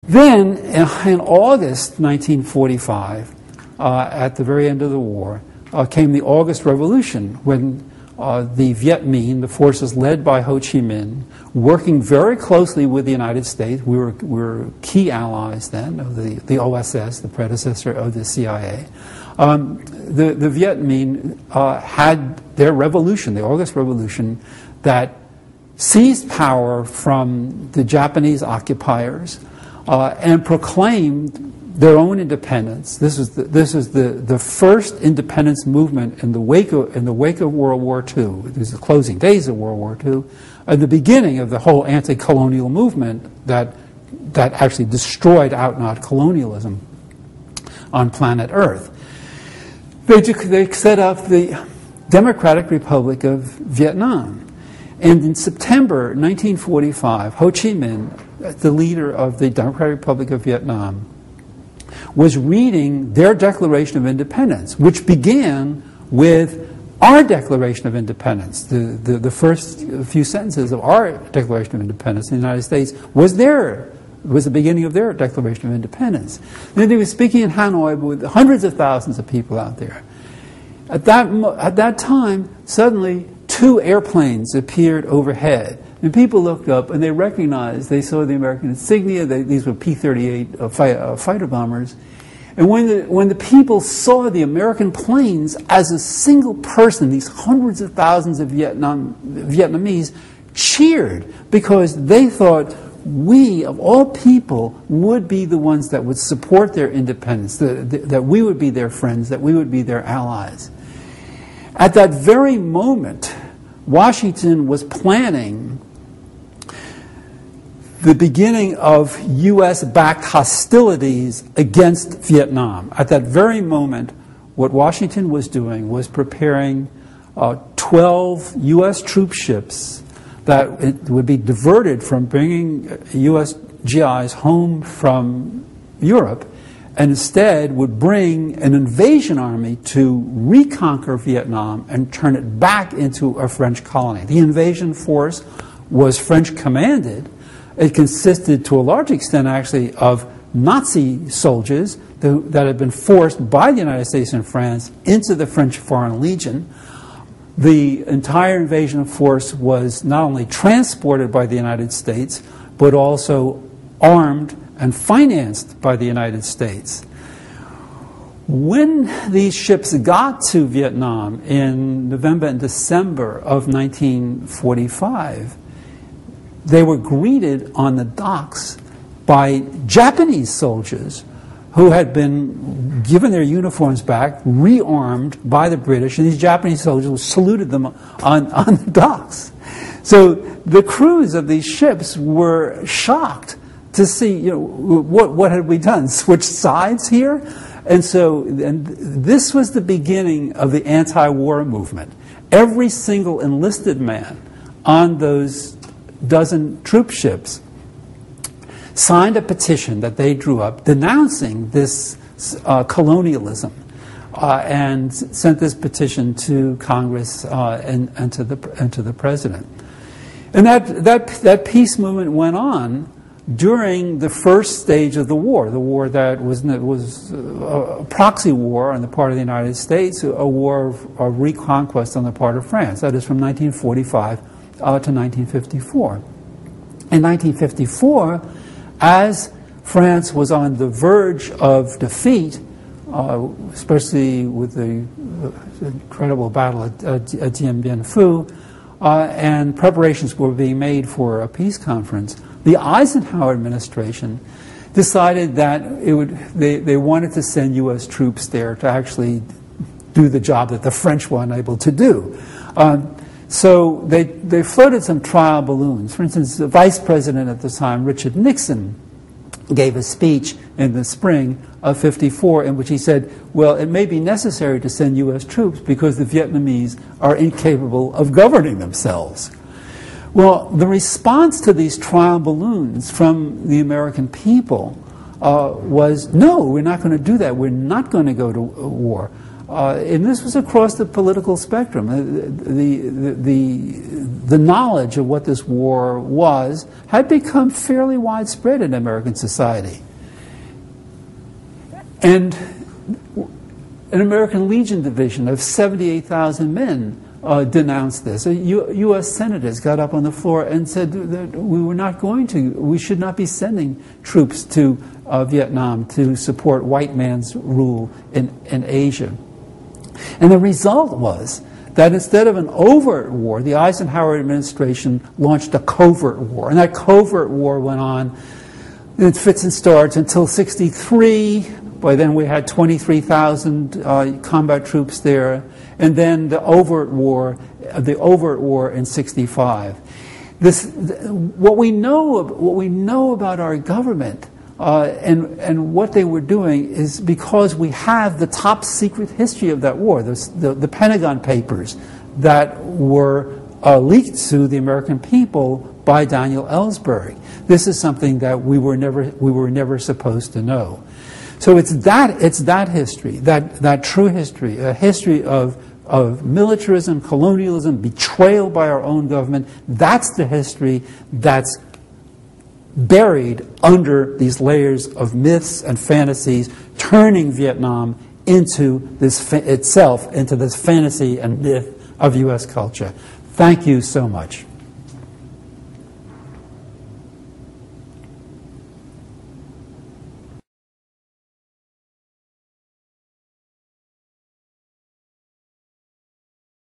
Then, in August 1945, at the very end of the war, came the August Revolution, when the Viet Minh, the forces led by Ho Chi Minh, working very closely with the United States, we were key allies then of the OSS, the predecessor of the CIA. The Viet Minh had their revolution, the August Revolution, that seized power from the Japanese occupiers and proclaimed their own independence. This is the first independence movement in the wake of World War II. These are the closing days of World War II, and the beginning of the whole anti-colonial movement that actually destroyed out-and-out colonialism on planet Earth. They set up the Democratic Republic of Vietnam. And in September 1945, Ho Chi Minh, the leader of the Democratic Republic of Vietnam, was reading their Declaration of Independence, which began with our Declaration of Independence. The first few sentences of our Declaration of Independence in the United States was the beginning of their Declaration of Independence. And they were speaking in Hanoi with hundreds of thousands of people out there. At that time, suddenly 2 airplanes appeared overhead. And people looked up and they recognized, they saw the American insignia, these were P-38 fighter bombers. And when the people saw the American planes as a single person, these hundreds of thousands of Vietnamese cheered, because they thought we, of all people, would be the ones that would support their independence, that we would be their friends, that we would be their allies. At that very moment, Washington was planning the beginning of U.S.-backed hostilities against Vietnam. At that very moment, what Washington was doing was preparing 12 U.S. troop ships that it would be diverted from bringing U.S. GIs home from Europe, and instead would bring an invasion army to reconquer Vietnam and turn it back into a French colony. The invasion force was French commanded. It consisted to a large extent actually of Nazi soldiers that had been forced by the United States and France into the French Foreign Legion. The entire invasion force was not only transported by the United States, but also armed and financed by the United States. When these ships got to Vietnam in November and December of 1945, they were greeted on the docks by Japanese soldiers who had been given their uniforms back, rearmed by the British, and these Japanese soldiers saluted them on the docks. So the crews of these ships were shocked to see, what had we done? Switched sides here? And this was the beginning of the anti-war movement. Every single enlisted man on those dozen troop ships signed a petition that they drew up denouncing this colonialism, and sent this petition to Congress and to the president. And that peace movement went on during the first stage of the war that was a proxy war on the part of the United States, a war of reconquest on the part of France. That is from 1945 to 1954. In 1954, as France was on the verge of defeat, especially with the incredible battle at Dien Bien Phu, and preparations were being made for a peace conference, the Eisenhower administration decided that they wanted to send U.S. troops there to actually do the job that the French were unable to do. So they floated some trial balloons. For instance, the vice president at the time, Richard Nixon, gave a speech in the spring of '54 in which he said, well, it may be necessary to send U.S. troops because the Vietnamese are incapable of governing themselves. Well, the response to these trial balloons from the American people was, no, we're not going to do that. We're not going to go to war. and this was across the political spectrum. The knowledge of what this war was had become fairly widespread in American society. And an American Legion division of 78,000 men denounced this. U.S. senators got up on the floor and said that we should not be sending troops to Vietnam to support white man's rule in Asia. And the result was that instead of an overt war, the Eisenhower administration launched a covert war. And that covert war went on in fits and starts until '63. By then we had 23,000 combat troops there. And then the overt war in '65. What we know about our government and what they were doing is because we have the top secret history of that war, the Pentagon Papers that were leaked to the American people by Daniel Ellsbury. This is something that we were never supposed to know. So it's that history, that true history, a history of militarism, colonialism, betrayal by our own government. That's the history that's buried under these layers of myths and fantasies, turning Vietnam into this fantasy and myth of U.S. culture. Thank you so much.